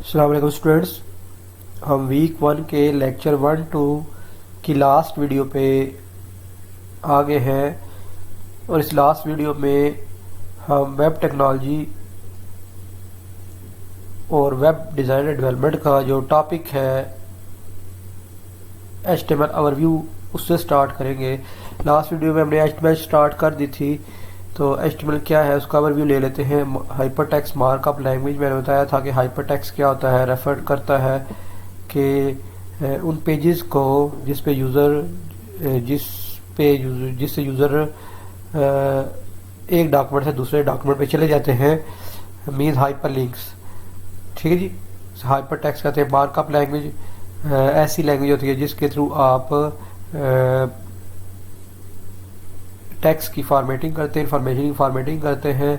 अस्सलाम वालेकुम स्टूडेंट्स, हम वीक 1 के लेक्चर 1-2 की लास्ट वीडियो पे आ गए हैं और इस लास्ट वीडियो में हम वेब टेक्नोलॉजी और वेब डिज़ाइन एंड डेवलपमेंट का जो टॉपिक है HTML ओवरव्यू उससे स्टार्ट करेंगे। लास्ट वीडियो में हमने HTML स्टार्ट कर दी थी, तो HTML क्या है उसका ओवरव्यू ले लेते हैं। हाइपरटेक्स्ट मार्कअप लैंग्वेज मैंने बताया था कि हाइपरटेक्स्ट क्या होता है, रेफर करता है कि उन पेजेस को जिससे यूज़र एक डॉक्यूमेंट से दूसरे डॉक्यूमेंट पे चले जाते हैं, मीन्स हाइपर लिंक्स। ठीक है जी, हाइपरटेक्स्ट कहते हैं। मार्कअप लैंग्वेज ऐसी लैंग्वेज होती है जिसके थ्रू आप टेक्स्ट की फॉर्मेटिंग करते हैं, इंफॉर्मेशन की फॉर्मेटिंग करते हैं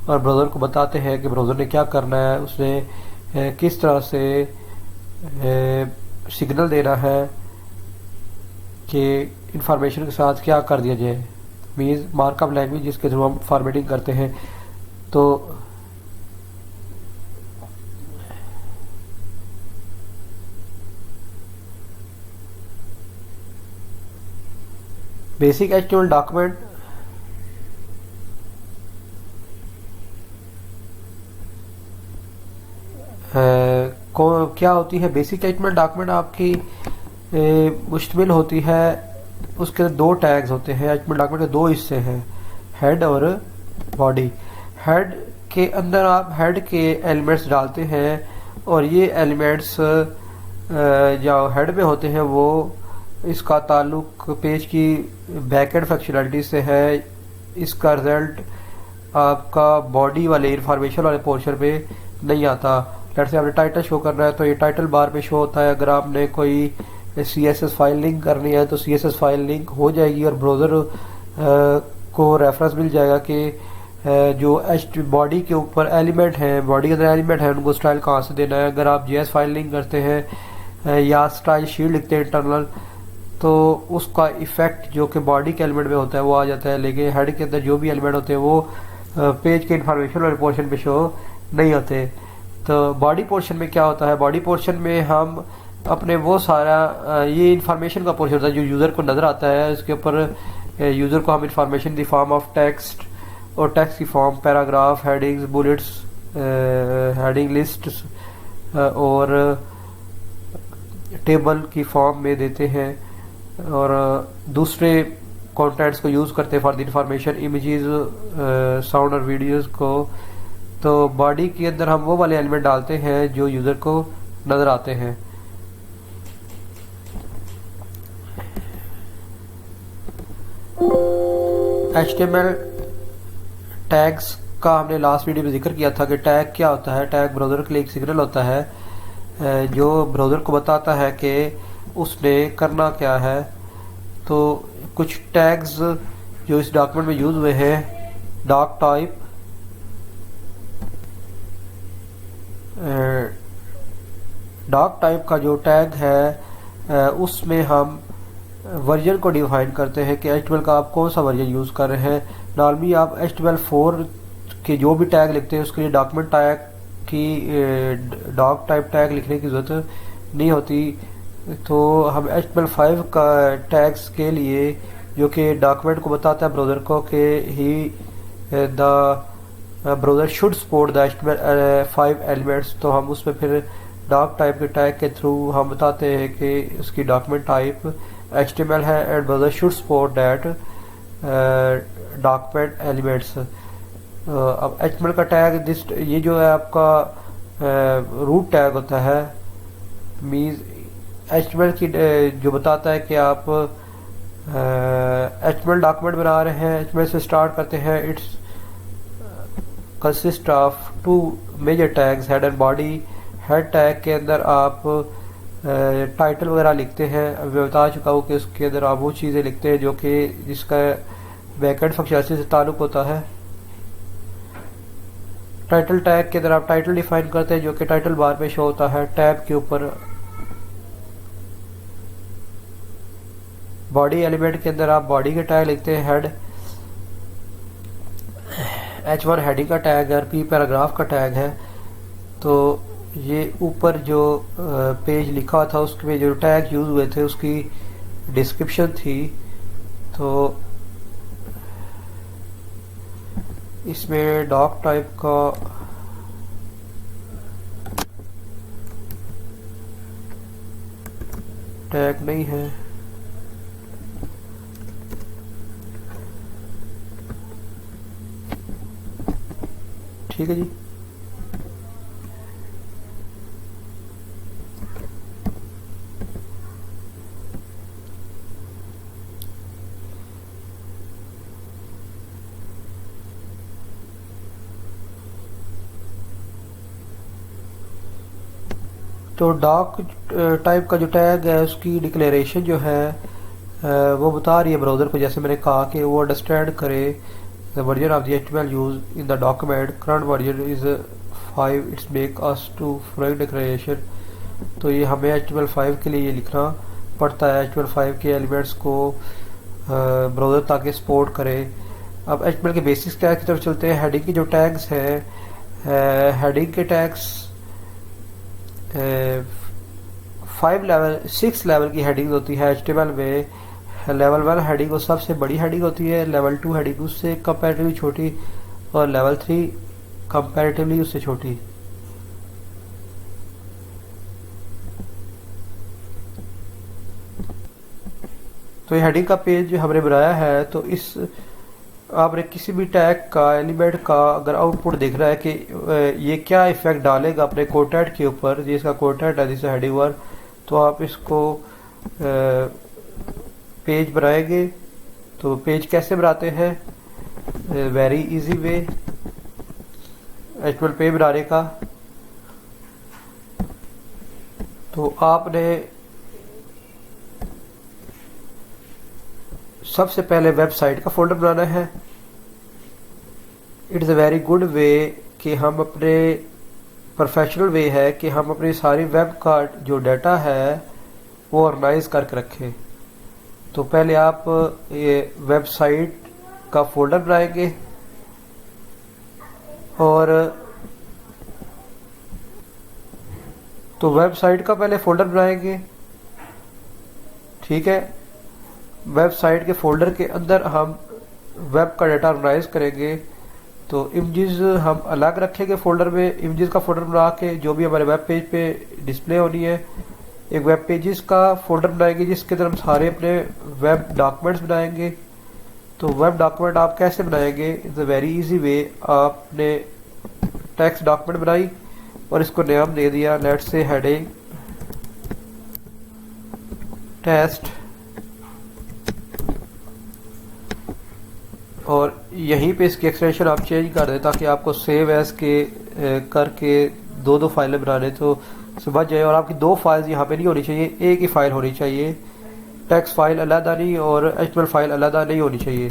और ब्राउज़र को बताते हैं कि ब्राउज़र ने क्या करना है, उसने किस तरह से सिग्नल देना है कि इंफॉर्मेशन के साथ क्या कर दिया जाए। मीन्स मार्कअप लैंग्वेज जिसके थ्रू हम फॉर्मेटिंग करते हैं। तो बेसिक HTML डॉक्यूमेंट क्या होती है। बेसिक HTML डॉक्यूमेंट आपकी मुश्तमिल होती है, उसके दो टैग्स होते हैं। HTML डॉक्यूमेंट के दो हिस्से हैं, हेड और बॉडी। हेड के अंदर आप हेड के एलिमेंट्स डालते हैं और ये एलिमेंट्स जो हेड में होते हैं वो इसका ताल्लुक पेज की बैकएंड फंक्शनैलिटी से है। इसका रिजल्ट आपका बॉडी वाले इंफॉर्मेशन वाले पोर्शन पे नहीं आता। जैसे आपने टाइटल शो करना है तो ये टाइटल बार पे शो होता है। अगर आपने कोई CSS फाइल लिंक करनी है तो CSS फाइल लिंक हो जाएगी और ब्राउज़र को रेफरेंस मिल जाएगा कि जो बॉडी के ऊपर एलिमेंट हैं, बॉडी के अंदर एलिमेंट है, उनको स्टाइल कहाँ से देना है। अगर आप JS फाइल लिंक करते हैं या स्टाइल शीट लिखते हैं इंटरनल, तो उसका इफेक्ट जो कि बॉडी के एलिमेंट में होता है वो आ जाता है, लेकिन हेड के अंदर जो भी एलिमेंट होते हैं वो पेज के इंफॉर्मेशन वाले पोर्शन पे शो नहीं होते। तो बॉडी पोर्शन में क्या होता है, बॉडी पोर्शन में हम अपने वो सारा ये इंफॉर्मेशन का पोर्शन होता है जो यूज़र को नज़र आता है। इसके ऊपर यूज़र को हम information the form of text और टेक्स्ट की form paragraph, headings, bullets, heading list और टेबल की फॉर्म में देते हैं और दूसरे कंटेंट्स को यूज़ करते हैं for the information, images, sound और वीडियोस को। तो बॉडी के अंदर हम वो वाले एलिमेंट डालते हैं जो यूज़र को नज़र आते हैं। HTML टैग्स का हमने लास्ट वीडियो में जिक्र किया था कि टैग क्या होता है। टैग ब्राउज़र के लिए एक सिग्नल होता है जो ब्राउज़र को बताता है कि उसने करना क्या है। तो कुछ टैग्स जो इस डॉक्यूमेंट में यूज़ हुए हैं, डॉक टाइप, डॉक टाइप का जो टैग है उसमें हम वर्जन को डिफाइन करते हैं कि HTML का आप कौन सा वर्जन यूज़ कर रहे हैं। नॉर्मली आप HTML4 के जो भी टैग लिखते हैं उसके लिए डॉक्यूमेंट टैग की डॉक टाइप टैग लिखने की ज़रूरत नहीं होती। तो हम HTML5 का टैग्स के लिए जो कि डॉक्यूमेंट को बताता है ब्राउज़र को कि ही the browser should support the HTML5 elements, तो हम उसमें फिर डॉक टाइप के टैग के थ्रू हम बताते हैं कि उसकी डॉक्यूमेंट टाइप HTML है and browser should support that document elements. अब HTML का टैग ये जो है आपका रूट टैग होता है, मीन्स HTML की जो बताता है कि आप HTML डॉक्यूमेंट बना रहे हैं। HTML से स्टार्ट करते हैं। It's consist of two major tags, head and body. Head tag के अंदर आप टाइटल वगैरह लिखते हैं। मैं बता चुका हूँ कि उसके अंदर आप वो चीज़ें लिखते हैं जो कि जिसका बैकएंड फंक्शनैलिटी से ताल्लुक़ होता है। टाइटल टैग के अंदर आप टाइटल डिफाइन करते हैं जो कि टाइटल बार पे शो होता है टैब के ऊपर। बॉडी एलिमेंट के अंदर आप बॉडी के टैग लिखते हैं, हेड। H1 हेडिंग का टैग है और P पैराग्राफ का टैग है। तो ये ऊपर जो पेज लिखा था उसमें जो टैग यूज़ हुए थे उसकी डिस्क्रिप्शन थी। तो इसमें डॉक टाइप का टैग नहीं है। ठीक है जी। तो डॉक टाइप का जो टैग है उसकी डिक्लेरेशन जो है वो बता रही है ब्राउज़र को, जैसे मैंने कहा कि वो अंडरस्टैंड करे the version of the HTML use in the document current version is 5 it's make us to frank declaration. तो ये हमें HTML5 के लिए ये लिखना पड़ता है, HTML5 के एलिमेंट्स को ब्राउज़र ताकि सपोर्ट करे। अब HTML के बेसिक्स टैग की तरफ चलते हैं। हेडिंग के जो टैग्स हैं, हेडिंग के टैग्स 6 लेवल की हेडिंग होती है HTML में। लेवल 1 हेडिंग वो सबसे बड़ी हेडिंग होती है, लेवल 2 हेडिंग उससे कंपैरेटिवली छोटी, और लेवल 3 कंपैरेटिवली उससे छोटी। तो ये हेडिंग का पेज जो हमने बनाया है, तो इस आपने किसी भी टैग का एलिमेंट का अगर आउटपुट दिख रहा है कि ये क्या इफेक्ट डालेगा अपने कोटेंट के ऊपर, जिसका कोटेंट है दिस हेडिंग वन, तो आप इसको पेज बनाएंगे। तो पेज कैसे बनाते हैं, very easy way HTML page बनाने का। तो आपने सबसे पहले वेबसाइट का फोल्डर बनाना है। It's a very good way कि हम अपने प्रोफेशनल वे है कि हम अपनी सारी वेब का जो डाटा है वो ऑर्गेनाइज करके रखें। तो पहले आप ये वेबसाइट का फोल्डर बनाएंगे और तो वेबसाइट का पहले फोल्डर बनाएंगे। ठीक है, वेबसाइट के फोल्डर के अंदर हम वेब का डाटा ऑर्गेनाइज करेंगे। तो इमेजेस हम अलग रखेंगे फोल्डर में, इमेजेस का फोल्डर बना के जो भी हमारे वेब पेज पे डिस्प्ले होनी है। एक वेब पेजेस का फोल्डर बनाएंगे जिसके अंदर हम सारे अपने वेब डॉक्यूमेंट्स बनाएंगे। तो वेब डॉक्यूमेंट आप कैसे बनाएंगे, it's a very easy way. आपने टेक्स्ट डॉक्यूमेंट बनाई और इसको नाम दे दिया लेट्स से हेडिंग टेस्ट, और यहीं पे इसकी एक्सटेंशन आप चेंज कर दें ताकि आपको सेव एज के करके दो फाइलें बनाने तो समझ जाए। और आपकी 2 फाइल्स यहाँ पे नहीं होनी चाहिए, एक ही फाइल होनी चाहिए। टेक्स्ट फाइल अलग नहीं और HTML फाइल अलग नहीं होनी चाहिए।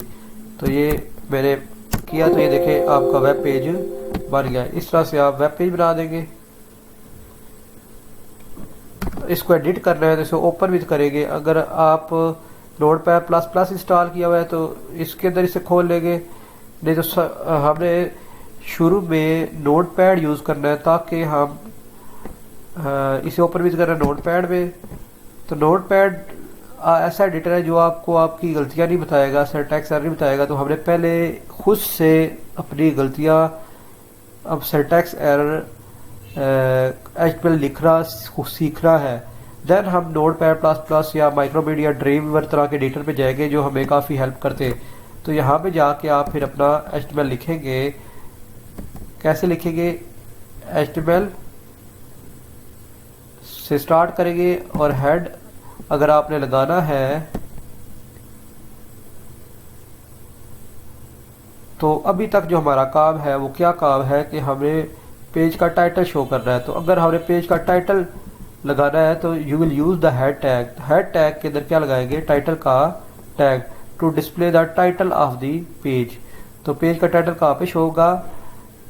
तो ये मैंने किया, तो ये देखें आपका वेब पेज बन गया। इस तरह से आप वेब पेज बना देंगे। इसको एडिट करना है तो इसको ओपन भी करेंगे। अगर आप नोटपैड प्लस प्लस इंस्टॉल किया हुआ है तो इसके अंदर इसे खोल लेंगे, नहीं तो हमने शुरू में नोटपैड यूज़ करना है ताकि हम इसे ओपन भी करना है नोटपैड में। तो नोटपैड ऐसा एडिटर है जो आपको आपकी गलतियां नहीं बताएगा, सिंटैक्स एरर नहीं बताएगा। तो हमने पहले खुद से अपनी गलतियां, अब सिंटैक्स एरर HTML लिखना सीखना है। देन हम नोटपैड प्लस प्लस या माइक्रोमीडिया ड्रीमवीवर तरह के एडिटर पे जाएंगे जो हमें काफ़ी हेल्प करते हैं। तो यहाँ पे जाके आप फिर अपना HTML लिखेंगे। कैसे लिखेंगे, HTML से स्टार्ट करेंगे और हेड अगर आपने लगाना है तो अभी तक जो हमारा काम है वो क्या काम है कि हमें पेज का टाइटल शो करना है। तो अगर हमें पेज का टाइटल लगाना है तो you will use the head tag. Head tag के अंदर क्या लगाएंगे, टाइटल का tag to display the title of the page. तो पेज का टाइटल कहाँ पे शो होगा,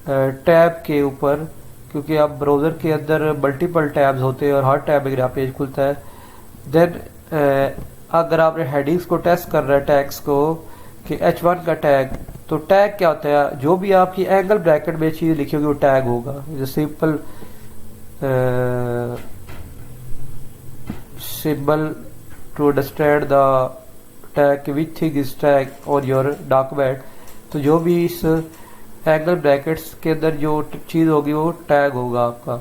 टैब के ऊपर, क्योंकि आप ब्राउजर के अंदर मल्टीपल टैब्स होते हैं और हर टैब में ग्राफ पेज खुलता है। देन अगर आपने हेडिंग्स को टेस्ट कर रहा है टैग्स को कि H1 का टैग, तो टैग क्या होता है, जो भी आपकी एंगल ब्रैकेट में चीज़ लिखी होगी वो टैग होगा। Simple symbol to understand the tag which thing is tag on your document। तो जो भी इस एंगल ब्रैकेट्स के अंदर जो चीज़ होगी वो टैग होगा आपका।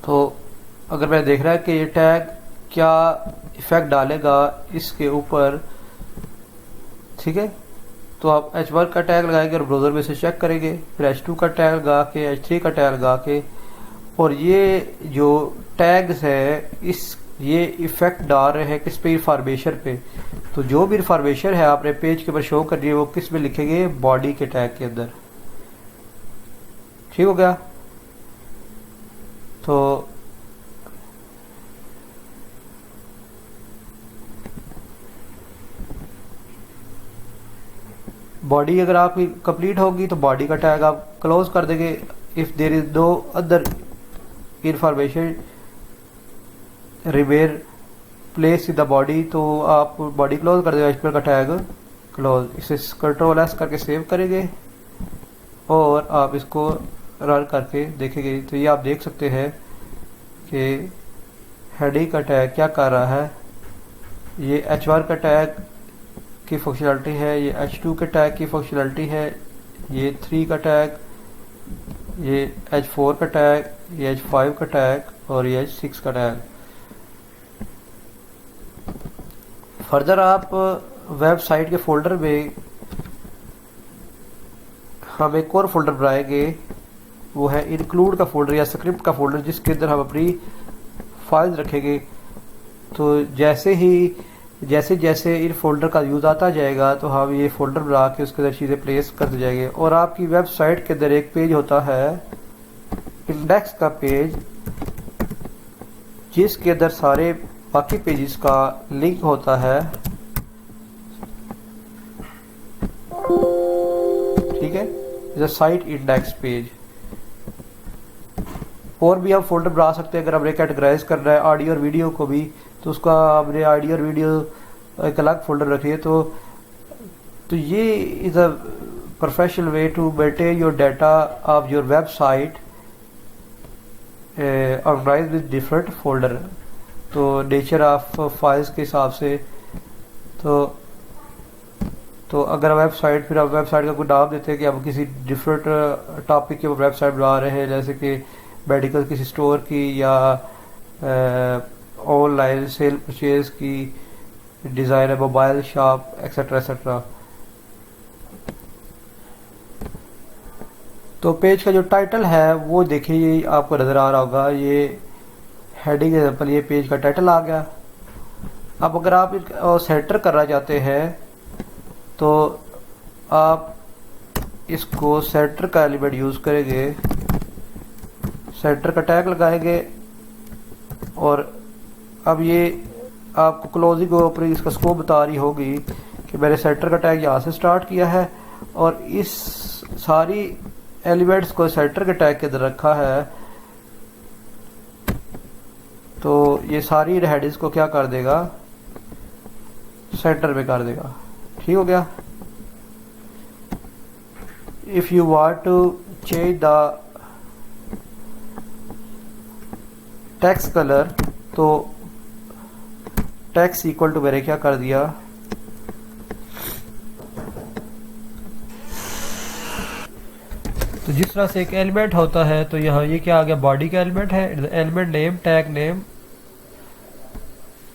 तो अगर मैं देख रहा है कि ये टैग क्या इफेक्ट डालेगा इसके ऊपर, ठीक है, तो आप H1 का टैग लगाएंगे और ब्राउज़र में से चेक करेंगे, फिर H2 का टैग लगा के, H3 का टैग लगा के, और ये जो टैग्स है ये इफेक्ट डाल रहे हैं किस पे, इन्फॉर्मेशन पे। तो जो भी इन्फॉर्मेशन है आपने पेज के ऊपर शो करनी है वो किस में लिखेंगे, बॉडी के टैग के अंदर। ठीक हो गया। तो बॉडी अगर आपकी कंप्लीट होगी तो बॉडी का टैग आप क्लोज कर देंगे। If there is no other information remain place in the body, तो आप बॉडी क्लोज कर देंगे, HTML का टैग क्लोज। इसे Ctrl S करके सेव करेंगे और आप इसको रन करके देखेंगे तो ये आप देख सकते हैं कि हेडिंग का टैग क्या कर रहा है। ये H1 का टैग की फंक्शनलिटी है, ये H2 के टैग की फंक्शनलिटी है, ये 3 का टैग, ये H4 का टैग, ये H5 का टैग और ये H6 का टैग। फर्दर आप वेबसाइट के फोल्डर में हम एक और फोल्डर बनाएंगे, वो है इंक्लूड का फोल्डर या स्क्रिप्ट का फोल्डर, जिसके अंदर हम अपनी फाइल्स रखेंगे। तो जैसे जैसे इन फोल्डर का यूज़ आता जाएगा तो हम ये फोल्डर बना के उसके अंदर चीज़ें प्लेस करते जाएंगे। और आपकी वेबसाइट के अंदर एक पेज होता है इंडेक्स का पेज, जिसके अंदर सारे बाकी पेजेस का लिंक होता है, ठीक है, जैसे साइट इंडेक्स पेज। और भी हम फोल्डर बना सकते हैं अगर हमने कैटेगराइज करना है ऑडियो और वीडियो को भी, तो उसका हमने ऑडियो और वीडियो एक अलग फोल्डर रखिए। तो ये is a professional way to maintain your data of your website organise with different folder. तो नेचर ऑफ फाइल्स के हिसाब से तो अगर वेबसाइट, फिर आप वेबसाइट का कोई नाम देते हैं कि हम किसी डिफरेंट टॉपिक के ऊपर वेबसाइट बना रहे हैं, जैसे कि मेडिकल किसी स्टोर की या ऑनलाइन सेल परचेज की, डिज़ाइन है मोबाइल शॉप एक्सेट्रा एक्सेट्रा। तो पेज का जो टाइटल है वो देखिए, ये आपको नज़र आ रहा होगा, ये हेडिंग एग्जाम्पल, ये पेज का टाइटल आ गया। अब अगर आप सेंटर करना चाहते हैं तो आप इसको सेंटर का एलिमेंट यूज़ करेंगे, सेंटर का टैग लगाएंगे और अब ये आपको क्लोजिंग ऊपर इसका स्कोप बता रही होगी कि मैंने सेंटर का टैग यहाँ से स्टार्ट किया है और इस सारी एलिमेंट्स को सेंटर के टैग के अंदर रखा है। तो ये सारी हेडिंग्स को क्या कर देगा, सेंटर में कर देगा। ठीक हो गया। If you want to change the text colour, तो टेक्स्ट इक्वल टू मैंने क्या कर दिया, तो जिस तरह से एक एलिमेंट होता है तो यहाँ ये क्या आ गया, बॉडी का एलिमेंट है, एलिमेंट नेम, टैग नेम।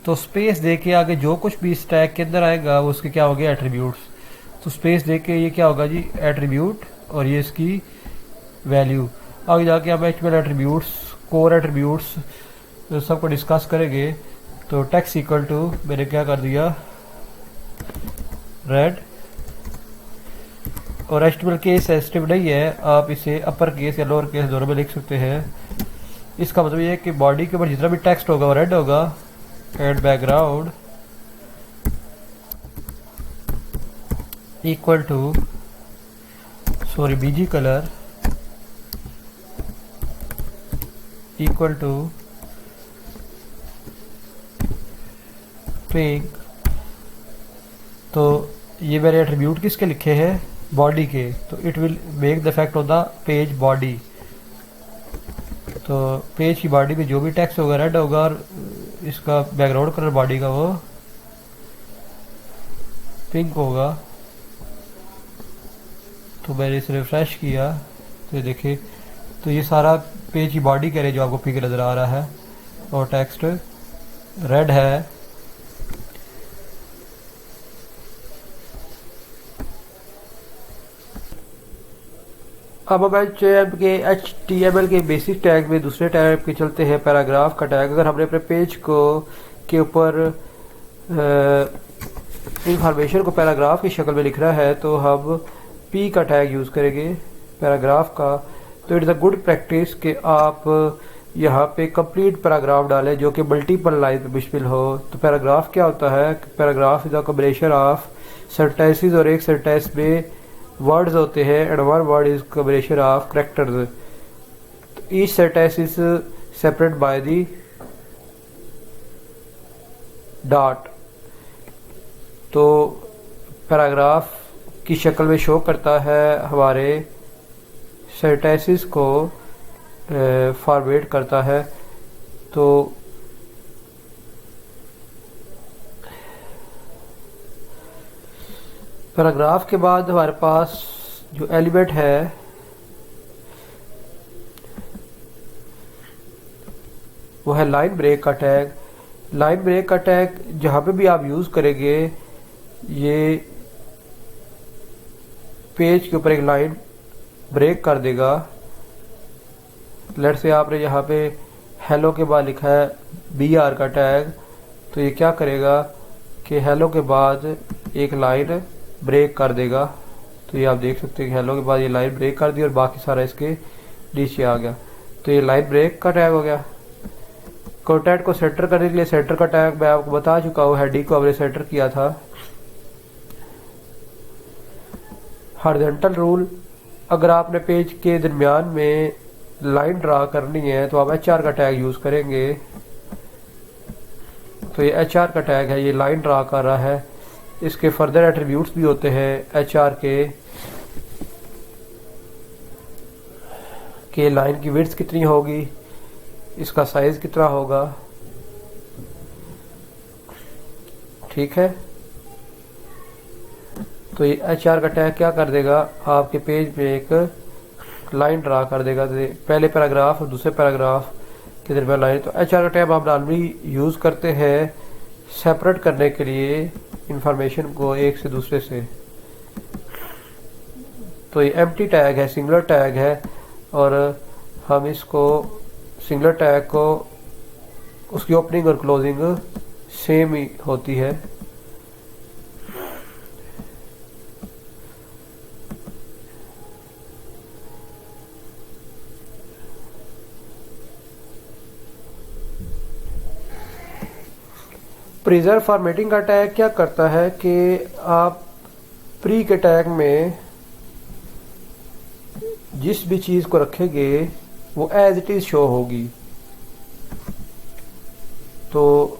तो स्पेस दे के आगे जो कुछ भी इस टैग के अंदर आएगा वो उसके क्या हो गया, एट्रीब्यूट्स। तो स्पेस दे के ये क्या होगा जी, एट्रीब्यूट, और ये इसकी वैल्यू। आगे जाके हम HTML एट्रीब्यूट्स, कोर एट्रीब्यूट्स सबको डिस्कस करेंगे। तो टेक्स्ट इक्वल टू मैंने क्या कर दिया, रेड, और HTML केस सेंसिटिव नहीं है, आप इसे अपर केस या लोअर केस दोनों में लिख सकते हैं। इसका मतलब ये है कि बॉडी के ऊपर जितना भी टेक्स्ट होगा वो रेड होगा, add background equal to BG colour equal to pink. तो ये मेरे एट्रीब्यूट किसके लिखे हैं, बॉडी के। तो it will make the effect of the page body. तो पेज की बॉडी में जो भी टेक्स्ट होगा रेड होगा और इसका बैकग्राउंड कलर बॉडी का वो पिंक होगा। तो मैंने इसे रिफ्रेश किया तो ये देखिए, तो ये सारा पेज की बॉडी कह रहे जो आपको पिंक नज़र आ रहा है और टेक्स्ट रेड है। अब हम HTML के बेसिक टैग में दूसरे टैग पे चलते हैं, पैराग्राफ का टैग। अगर हमने अपने पेज को के ऊपर इंफॉर्मेशन को पैराग्राफ की शक्ल में लिखना है तो हम P का टैग यूज़ करेंगे पैराग्राफ का। तो it is a good practice कि आप यहाँ पे कंप्लीट पैराग्राफ डालें जो कि मल्टीपल लाइन पे मुश्किल हो। तो पैराग्राफ क्या होता है? Paragraph is a combination of sentences और एक सेंटेंस में वर्ड्स होते हैं and one word is combination of characters. Each sentence is separate by the dot. तो पैराग्राफ की शक्ल में शो करता है, हमारे सेंटेंसेस को फॉर्मेट करता है। तो पैराग्राफ के बाद हमारे पास जो एलिमेंट है वो है लाइन ब्रेक का टैग। लाइन ब्रेक का टैग जहाँ पे भी आप यूज़ करेंगे ये पेज के ऊपर एक लाइन ब्रेक कर देगा। लेट्स से आपने यहाँ पे हेलो के बाद लिखा है BR का टैग, तो ये क्या करेगा कि हेलो के बाद एक लाइन ब्रेक कर देगा। तो ये आप देख सकते हैं कि हेलो के बाद ये लाइन ब्रेक कर दी और बाकी सारा इसके नीचे आ गया। तो ये लाइन ब्रेक का टैग हो गया। कंटेंट को सेंटर करने के लिए सेंटर का टैग मैं आपको बता चुका हूँ, हेडिंग को हमने सेंटर किया था। हॉरिजॉन्टल रूल, अगर आपने पेज के दरमियान में लाइन ड्रा करनी है तो आप HR का टैग यूज़ करेंगे। तो ये HR का टैग है, ये लाइन ड्रा कर रहा है। इसके फर्दर एट्रीब्यूट्स भी होते हैं HR के लाइन की विड्थ कितनी होगी, इसका साइज कितना होगा, ठीक है। तो ये HR का टैग क्या कर देगा, आपके पेज में एक लाइन ड्रा कर देगा, तो पहले पैराग्राफ और दूसरे पैराग्राफ के दरमियान लाइन। तो HR का टैग आप नॉर्मली यूज़ करते हैं सेपरेट करने के लिए इंफॉर्मेशन को एक से दूसरे से। तो ये एम्प्टी टैग है, सिंगुलर टैग है, और हम इसको सिंगुलर टैग को उसकी ओपनिंग और क्लोजिंग सेम ही होती है। प्रिजर्व फॉर्मेटिंग का टैग क्या करता है कि आप प्री के टैग में जिस भी चीज़ को रखेंगे वो एज इट इज़ शो होगी। तो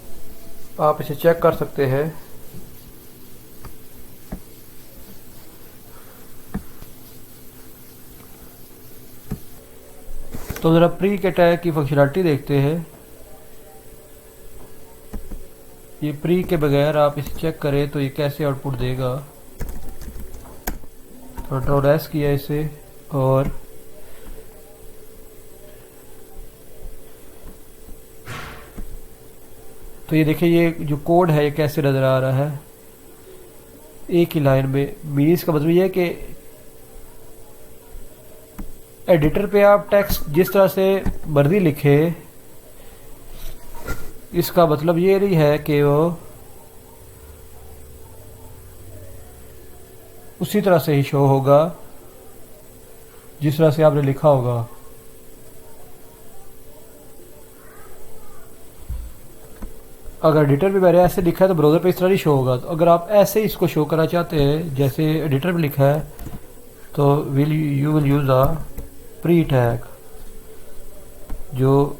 आप इसे चेक कर सकते हैं। तो ज़रा प्री के टैग की फंक्शनलिटी देखते हैं। ये प्री के बगैर आप इसे चेक करें तो ये कैसे आउटपुट देगा। कंट्रोल S किया इसे और तो ये देखिए ये जो कोड है ये कैसे नज़र आ रहा है एक ही लाइन में। मीन्स का मतलब ये है कि एडिटर पे आप टेक्स्ट जिस तरह से मर्जी लिखे, इसका मतलब ये नहीं है कि वो उसी तरह से ही शो होगा जिस तरह से आपने लिखा होगा। अगर एडिटर पे मैंने ऐसे लिखा है तो ब्राउज़र पे इस तरह नहीं शो होगा। तो अगर आप ऐसे इसको शो करना चाहते हैं जैसे एडिटर पे लिखा है तो you will use a pre tag, जो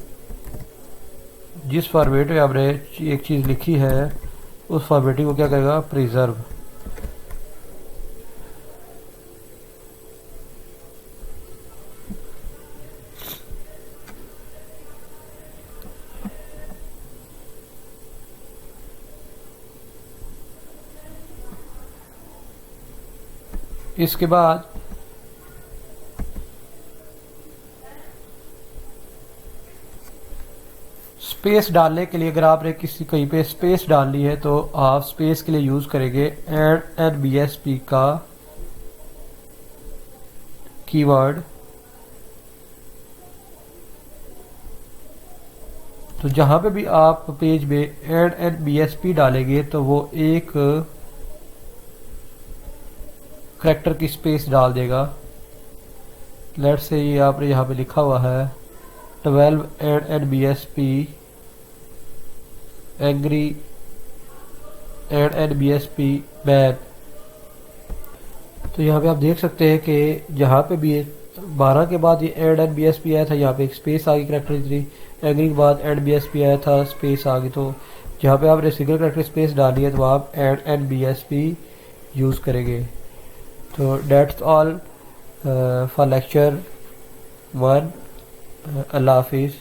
जिस फॉर्मेट में आपने एक चीज़ लिखी है उस फॉर्मेटिंग को क्या करेगा, प्रिजर्व। इसके बाद स्पेस डालने के लिए अगर आपने किसी कहीं पे स्पेस डालनी है तो आप स्पेस के लिए यूज करेंगे NBSP का कीवर्ड। तो जहां पे भी आप पेज में NBSP डालेंगे तो वो एक करैक्टर की स्पेस डाल देगा। लेट्स से ये आपने यहाँ पे लिखा हुआ है 12 NBSP एंग्री NBSP बैन। तो यहाँ पे आप देख सकते हैं कि जहाँ पे भी 12 के बाद ये NBSP आया था, यहाँ पे एक स्पेस आ गई करैक्टर थ्री। एंग्री के बाद NBSP आया था, स्पेस आ गई। तो जहाँ पे आपने सिंगल करैक्टर स्पेस डाली है तो आप NBSP यूज़ करेंगे। तो डेट्स ऑल फॉर लेक्चर 1। अल्लाह हाफिज़।